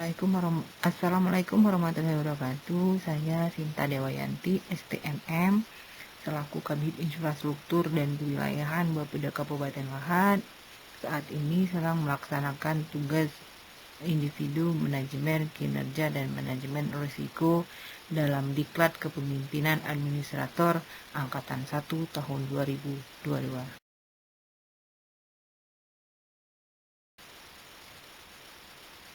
Assalamualaikum warahmatullahi wabarakatuh. Saya Sinta Dewayanti, STMM, selaku Kabid Infrastruktur dan Kewilayahan Bapeda Kabupaten Lahat. Saat ini sedang melaksanakan tugas individu manajemen kinerja dan manajemen risiko dalam Diklat Kepemimpinan Administrator Angkatan 1 tahun 2022.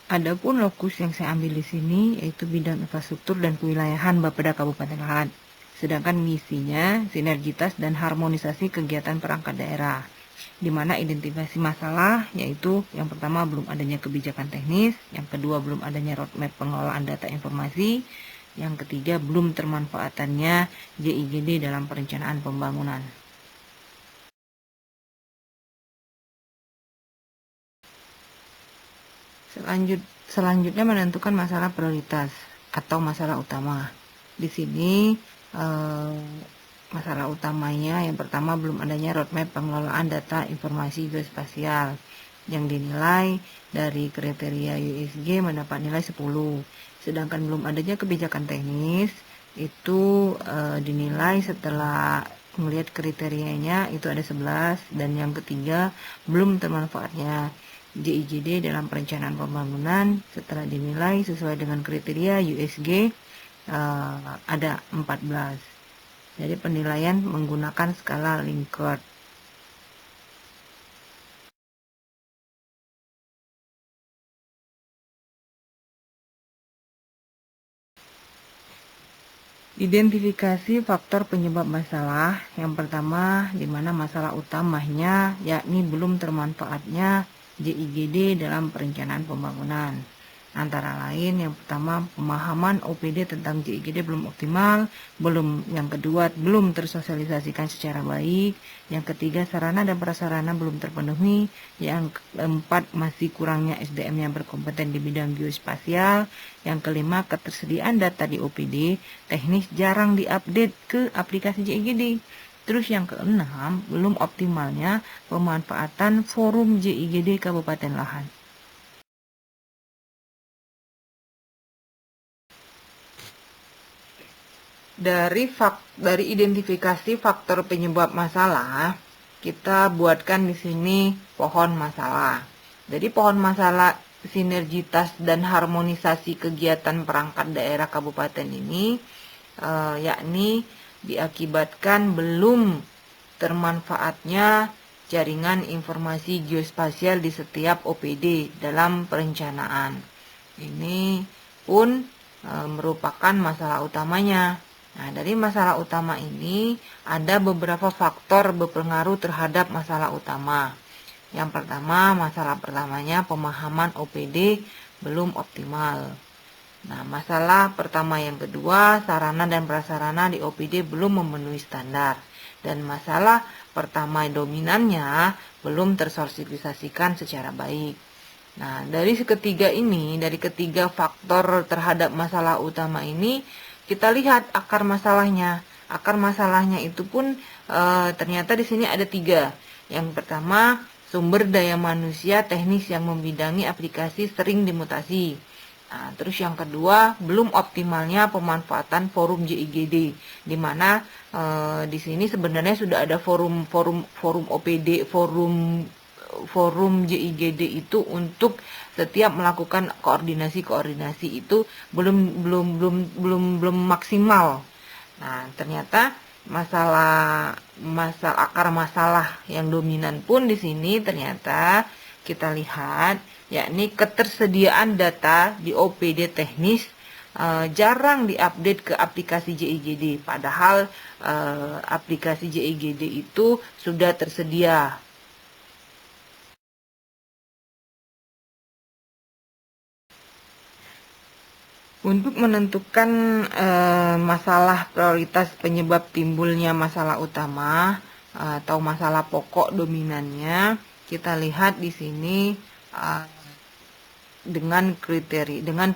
Adapun lokus yang saya ambil di sini yaitu bidang infrastruktur dan kewilayahan Bapeda Kabupaten Lahat. Sedangkan misinya sinergitas dan harmonisasi kegiatan perangkat daerah, di mana identifikasi masalah yaitu yang pertama belum adanya kebijakan teknis, yang kedua belum adanya roadmap pengelolaan data informasi, yang ketiga belum termanfaatannya JIGD dalam perencanaan pembangunan. Selanjutnya menentukan masalah prioritas atau masalah utama. Di sini masalah utamanya yang pertama belum adanya roadmap pengelolaan data informasi geospasial yang dinilai dari kriteria USG mendapat nilai 10. Sedangkan belum adanya kebijakan teknis itu dinilai setelah melihat kriterianya itu ada 11, dan yang ketiga belum termanfaatnya JIGD dalam perencanaan pembangunan setelah dinilai sesuai dengan kriteria USG ada 14. Jadi penilaian menggunakan skala Likert. Identifikasi faktor penyebab masalah. Yang pertama, di mana masalah utamanya yakni belum termanfaatnya JIGD dalam perencanaan pembangunan. Antara lain, yang pertama pemahaman OPD tentang JIGD belum optimal, yang kedua belum tersosialisasikan secara baik, yang ketiga sarana dan prasarana belum terpenuhi, yang keempat masih kurangnya SDM yang berkompeten di bidang geospasial, yang kelima ketersediaan data di OPD teknis jarang diupdate ke aplikasi JIGD. Terus yang keenam, belum optimalnya pemanfaatan forum JIGD Kabupaten Lahat. Dari identifikasi faktor penyebab masalah, kita buatkan di sini pohon masalah. Jadi pohon masalah sinergitas dan harmonisasi kegiatan perangkat daerah kabupaten ini yakni diakibatkan belum termanfaatnya jaringan informasi geospasial di setiap OPD dalam perencanaan. Ini pun merupakan masalah utamanya. Nah, dari masalah utama ini ada beberapa faktor berpengaruh terhadap masalah utama. Yang pertama, masalah pertamanya pemahaman OPD belum optimal. Nah, masalah pertama yang kedua, sarana dan prasarana di OPD belum memenuhi standar. Dan masalah pertama dominannya belum tersosialisasikan secara baik. Nah, dari ketiga faktor terhadap masalah utama ini, kita lihat akar masalahnya. Akar masalahnya itu pun ternyata di sini ada 3. Yang pertama, sumber daya manusia teknis yang membidangi aplikasi sering dimutasi. Nah, terus yang kedua, belum optimalnya pemanfaatan forum JIGD, di mana di sini sebenarnya sudah ada forum OPD, forum JIGD itu untuk setiap melakukan koordinasi itu belum maksimal. Nah, ternyata akar masalah yang dominan pun di sini ternyata kita lihat yakni ketersediaan data di OPD teknis jarang diupdate ke aplikasi JIGD, padahal aplikasi JIGD itu sudah tersedia. Untuk menentukan masalah prioritas penyebab timbulnya masalah utama atau masalah pokok dominannya, kita lihat di sini dengan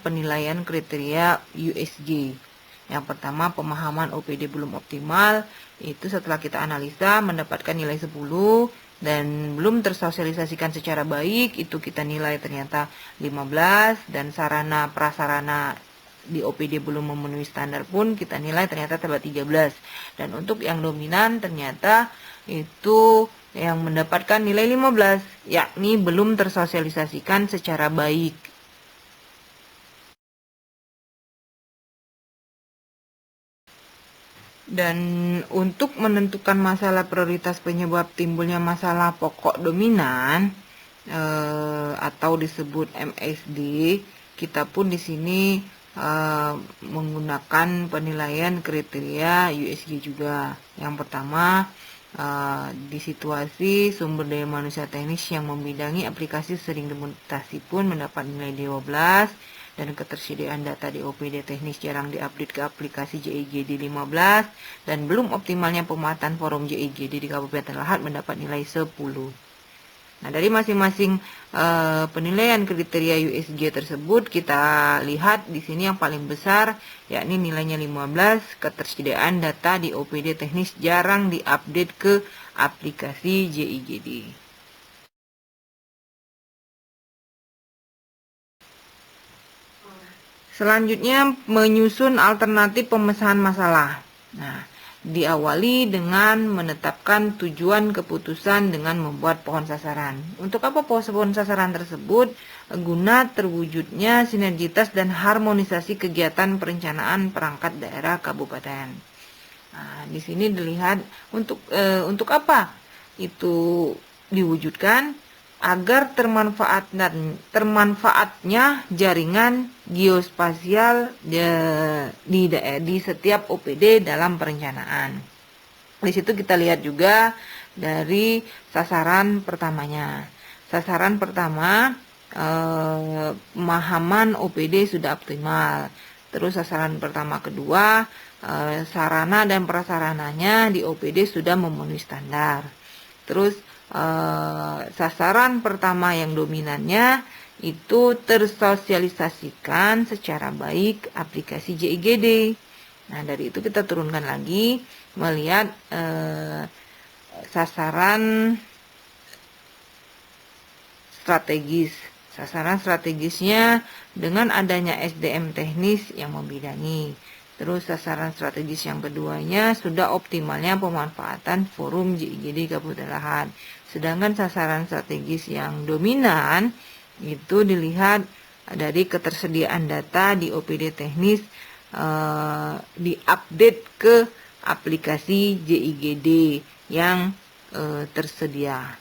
penilaian kriteria USG. Yang pertama, pemahaman OPD belum optimal, itu setelah kita analisa mendapatkan nilai 10. dan belum tersosialisasikan secara baik, itu kita nilai ternyata 15, dan sarana prasarana di OPD belum memenuhi standar pun kita nilai ternyata terdapat 13. Dan untuk yang dominan ternyata itu yang mendapatkan nilai 15, yakni belum tersosialisasikan secara baik. Dan untuk menentukan masalah prioritas penyebab timbulnya masalah pokok dominan atau disebut MSD, kita pun di sini menggunakan penilaian kriteria USG juga. Yang pertama, di situasi sumber daya manusia teknis yang membidangi aplikasi sering dimutasi pun mendapat nilai 12, dan ketersediaan data di OPD teknis jarang diupdate ke aplikasi JIGD 15, dan belum optimalnya pemuatan forum JIGD di Kabupaten Lahat mendapat nilai 10. Nah, dari masing-masing penilaian kriteria USG tersebut, kita lihat di sini yang paling besar yakni nilainya 15, ketersediaan data di OPD teknis jarang diupdate ke aplikasi JIGD. Selanjutnya, menyusun alternatif pemecahan masalah. Nah, diawali dengan menetapkan tujuan keputusan dengan membuat pohon sasaran. Untuk apa pohon sasaran tersebut? Guna terwujudnya sinergitas dan harmonisasi kegiatan perencanaan perangkat daerah kabupaten. Nah, di sini dilihat untuk apa itu diwujudkan, agar termanfaatnya jaringan geospasial di setiap OPD dalam perencanaan. Di situ kita lihat juga dari sasaran pertamanya. Sasaran pertama, pemahaman OPD sudah optimal. Terus sasaran pertama kedua, sarana dan prasarananya di OPD sudah memenuhi standar. Terus sasaran pertama yang dominannya itu tersosialisasikan secara baik aplikasi JIGD. Nah, dari itu kita turunkan lagi melihat sasaran strategis. Sasaran strategisnya dengan adanya SDM teknis yang membidangi. Terus sasaran strategis yang keduanya sudah optimalnya pemanfaatan forum JIGD Kabupaten Lahat. Sedangkan sasaran strategis yang dominan itu dilihat dari ketersediaan data di OPD teknis diupdate ke aplikasi JIGD yang tersedia.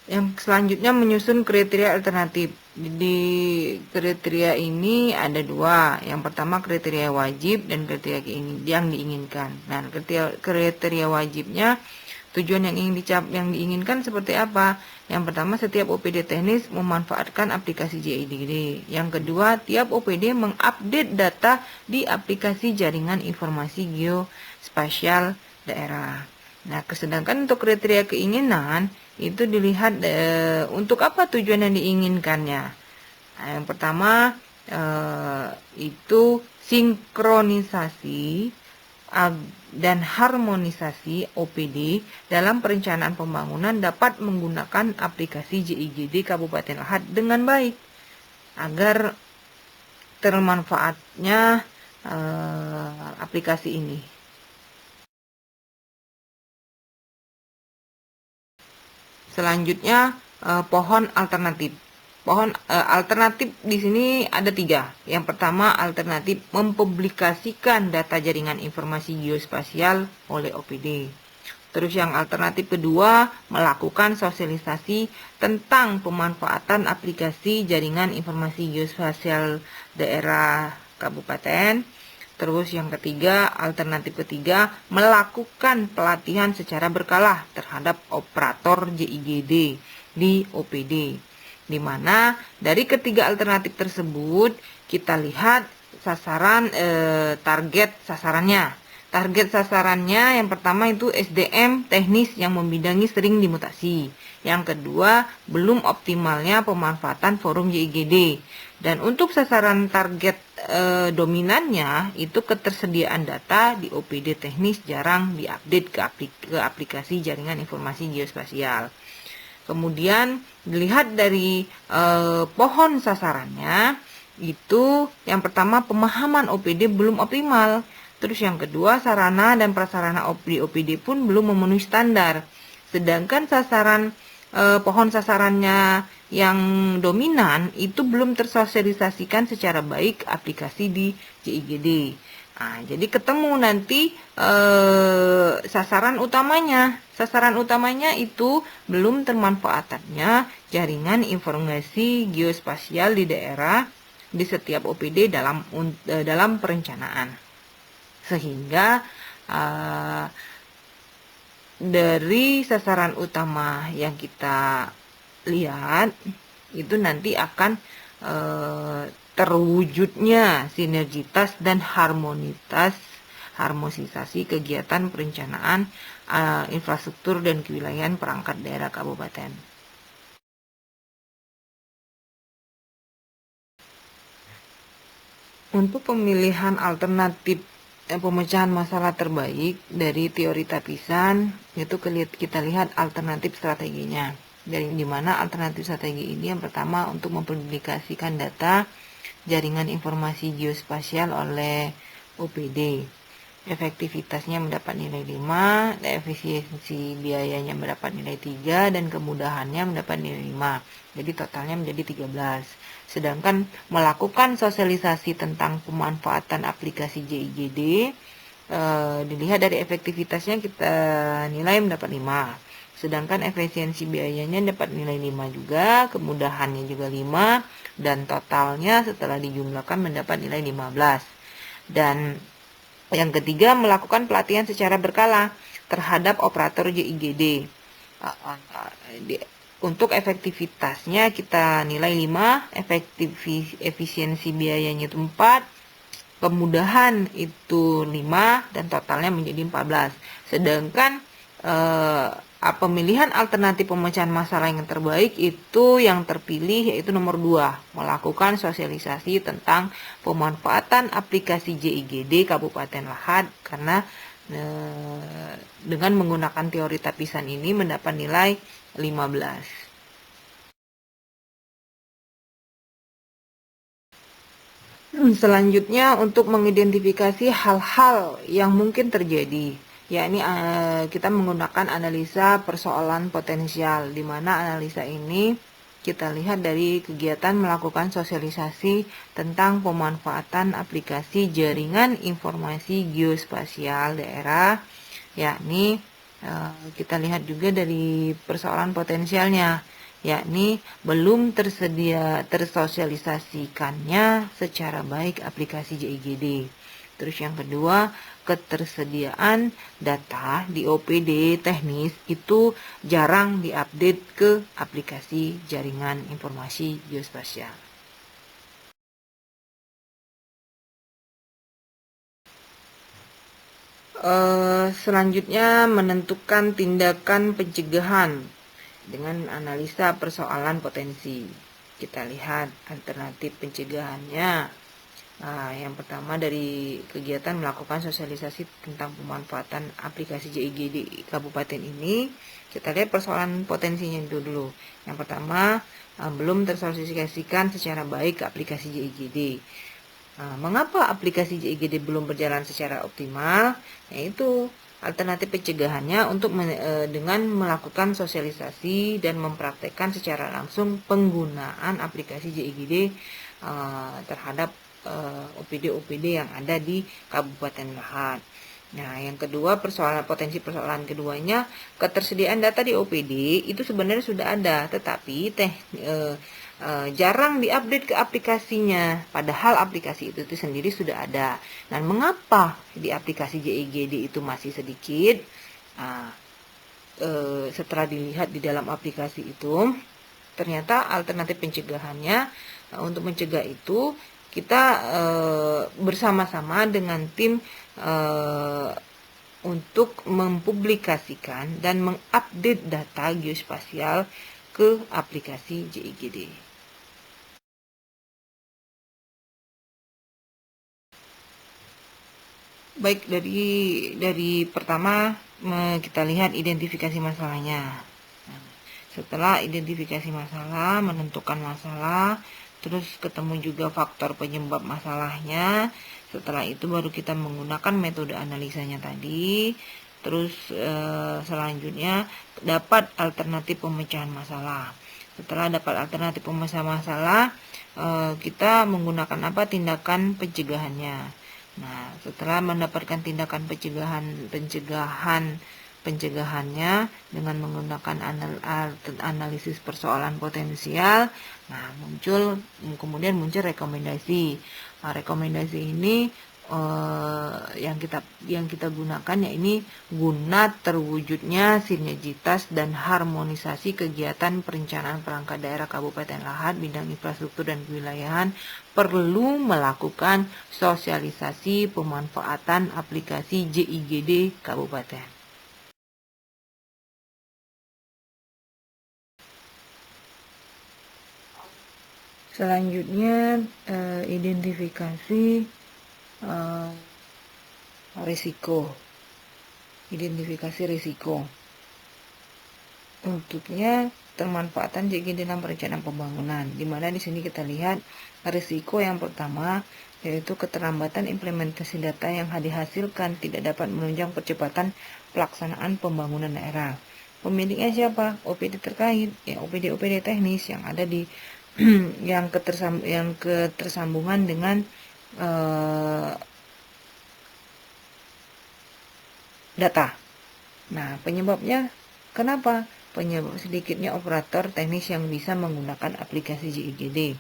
Yang selanjutnya, menyusun kriteria alternatif. Di kriteria ini ada dua. Yang pertama kriteria wajib dan kriteria yang diinginkan. Nah, kriteria wajibnya, tujuan yang diinginkan seperti apa? Yang pertama, setiap OPD teknis memanfaatkan aplikasi JIGD. Yang kedua, tiap OPD mengupdate data di aplikasi jaringan informasi geospasial daerah. Nah, sedangkan untuk kriteria keinginan itu dilihat untuk apa tujuan yang diinginkannya. Nah, yang pertama itu sinkronisasi dan harmonisasi OPD dalam perencanaan pembangunan dapat menggunakan aplikasi JIGD Kabupaten Lahat dengan baik agar termanfaatnya aplikasi ini. Selanjutnya, pohon alternatif. Pohon alternatif di sini ada 3. Yang pertama, alternatif mempublikasikan data jaringan informasi geospasial oleh OPD. Terus yang alternatif kedua, melakukan sosialisasi tentang pemanfaatan aplikasi jaringan informasi geospasial daerah kabupaten. Terus yang ketiga, alternatif ketiga, melakukan pelatihan secara berkala terhadap operator JIGD di OPD. Di mana dari ketiga alternatif tersebut kita lihat sasaran target sasarannya. Target sasarannya yang pertama itu SDM teknis yang membidangi sering dimutasi. Yang kedua, belum optimalnya pemanfaatan forum JIGD. Dan untuk sasaran target dominannya itu ketersediaan data di OPD teknis jarang diupdate ke aplikasi jaringan informasi geospasial. Kemudian dilihat dari pohon sasarannya, itu yang pertama pemahaman OPD belum optimal. Terus yang kedua, sarana dan prasarana di OPD pun belum memenuhi standar. Sedangkan sasaran pohon sasarannya yang dominan itu belum tersosialisasikan secara baik aplikasi di JIGD. Nah, jadi ketemu nanti sasaran utamanya. Sasaran utamanya itu belum termanfaatannya jaringan informasi geospasial di daerah di setiap OPD dalam perencanaan. Sehingga dari sasaran utama yang kita lihat itu nanti akan terwujudnya sinergitas dan harmonisasi kegiatan perencanaan infrastruktur dan kewilayahan perangkat daerah kabupaten. Untuk pemilihan alternatif pemecahan masalah terbaik dari teori tapisan, itu kita lihat alternatif strateginya. Dari dimana alternatif strategi ini yang pertama untuk mempublikasikan data jaringan informasi geospasial oleh OPD. Efektivitasnya mendapat nilai 5, efisiensi biayanya mendapat nilai 3, dan kemudahannya mendapat nilai 5. Jadi totalnya menjadi 13. Sedangkan melakukan sosialisasi tentang pemanfaatan aplikasi JIGD, dilihat dari efektivitasnya kita nilai mendapat 5. Sedangkan efisiensi biayanya dapat nilai 5 juga, kemudahannya juga 5, dan totalnya setelah dijumlahkan mendapat nilai 15. Dan yang ketiga, melakukan pelatihan secara berkala terhadap operator JIGD. Untuk efektivitasnya kita nilai 5, efisiensi biayanya itu 4, kemudahan itu 5, dan totalnya menjadi 14. Sedangkan pemilihan alternatif pemecahan masalah yang terbaik itu yang terpilih yaitu nomor 2, melakukan sosialisasi tentang pemanfaatan aplikasi JIGD Kabupaten Lahad, karena dengan menggunakan teori tapisan ini mendapat nilai 15. Selanjutnya untuk mengidentifikasi hal-hal yang mungkin terjadi, yakni kita menggunakan analisa persoalan potensial, di mana analisa ini kita lihat dari kegiatan melakukan sosialisasi tentang pemanfaatan aplikasi jaringan informasi geospasial daerah, yakni kita lihat juga dari persoalan potensialnya, yakni belum tersosialisasikannya secara baik aplikasi JIGD. Terus yang kedua, ketersediaan data di OPD teknis itu jarang diupdate ke aplikasi jaringan informasi geospasial. Selanjutnya menentukan tindakan pencegahan dengan analisa persoalan potensi. Kita lihat alternatif pencegahannya. Yang pertama dari kegiatan melakukan sosialisasi tentang pemanfaatan aplikasi JIGD Kabupaten ini, kita lihat persoalan potensinya itu dulu. Yang pertama, belum tersosialisasikan secara baik ke aplikasi JIGD. Mengapa aplikasi JIGD belum berjalan secara optimal? Yaitu alternatif pencegahannya dengan melakukan sosialisasi dan mempraktekkan secara langsung penggunaan aplikasi JIGD terhadap OPD-OPD yang ada di Kabupaten Lahad. Nah, yang kedua, potensi persoalan keduanya, ketersediaan data di OPD itu sebenarnya sudah ada, tetapi jarang diupdate ke aplikasinya, padahal aplikasi itu sendiri sudah ada. Dan mengapa di aplikasi JIGD itu masih sedikit? Setelah dilihat di dalam aplikasi itu, ternyata alternatif pencegahannya, untuk mencegah itu kita bersama-sama dengan tim untuk mempublikasikan dan mengupdate data geospasial ke aplikasi JIGD. Baik, dari pertama kita lihat identifikasi masalahnya. Nah, setelah identifikasi masalah, menentukan masalah, terus ketemu juga faktor penyebab masalahnya. Setelah itu baru kita menggunakan metode analisanya tadi. Terus selanjutnya dapat alternatif pemecahan masalah. Setelah dapat alternatif pemecahan masalah, kita menggunakan apa? Tindakan pencegahannya. Nah, setelah mendapatkan tindakan pencegahannya dengan menggunakan analisis persoalan potensial, nah kemudian muncul rekomendasi. Nah, rekomendasi ini yang kita gunakan ya ini guna terwujudnya sinergitas dan harmonisasi kegiatan perencanaan perangkat daerah Kabupaten Lahat bidang infrastruktur dan kewilayahan perlu melakukan sosialisasi pemanfaatan aplikasi JIGD Kabupaten. Selanjutnya identifikasi risiko. Identifikasi risiko. Untuknya pemanfaatan JIGD dalam perencanaan pembangunan, di mana di sini kita lihat risiko yang pertama yaitu keterlambatan implementasi data yang dihasilkan tidak dapat menunjang percepatan pelaksanaan pembangunan daerah. Pemiliknya siapa? OPD terkait, ya OPD teknis yang ada di yang ketersambungan dengan data. Nah, penyebabnya kenapa? Penyebab sedikitnya operator teknis yang bisa menggunakan aplikasi JIGD.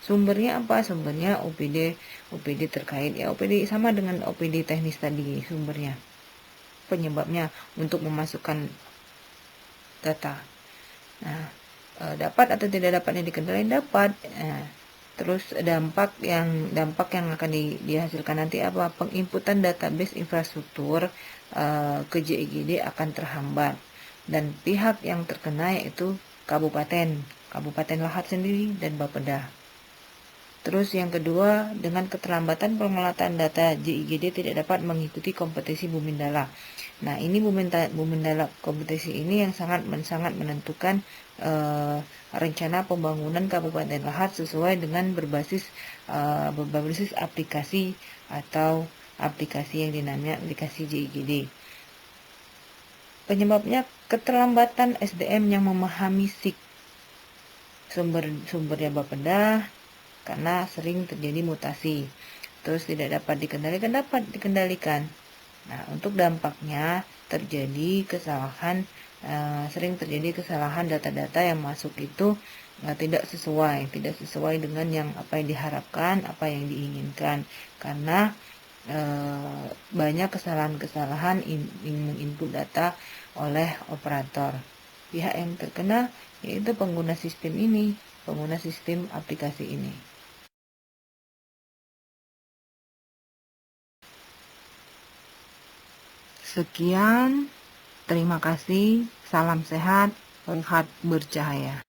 Sumbernya apa? Sumbernya OPD terkait. Ya, OPD sama dengan OPD teknis tadi sumbernya. Penyebabnya untuk memasukkan data. Nah, dapat atau tidak dapatnya dikendalikan? Dapat. Nah, terus dampak yang akan dihasilkan nanti apa? Penginputan database infrastruktur ke JIGD akan terhambat dan pihak yang terkena yaitu Kabupaten Lahat sendiri dan Bapeda. Terus yang kedua, dengan keterlambatan pengelolaan data JIGD tidak dapat mengikuti kompetisi Bumindala. Nah, ini Bumindala kompetisi ini yang sangat menentukan rencana pembangunan Kabupaten Lahat sesuai dengan berbasis aplikasi atau aplikasi yang dinamanya aplikasi JIGD. Penyebabnya keterlambatan SDM yang memahami SIK. Sumbernya Bapeda karena sering terjadi mutasi. Terus tidak dapat dikendalikan. Nah, untuk dampaknya sering terjadi kesalahan data-data yang masuk itu tidak sesuai dengan apa yang diharapkan, apa yang diinginkan, karena banyak kesalahan input data oleh operator. Pihak yang terkena yaitu pengguna sistem aplikasi ini. Sekian, terima kasih, salam sehat, Lahat bercahaya.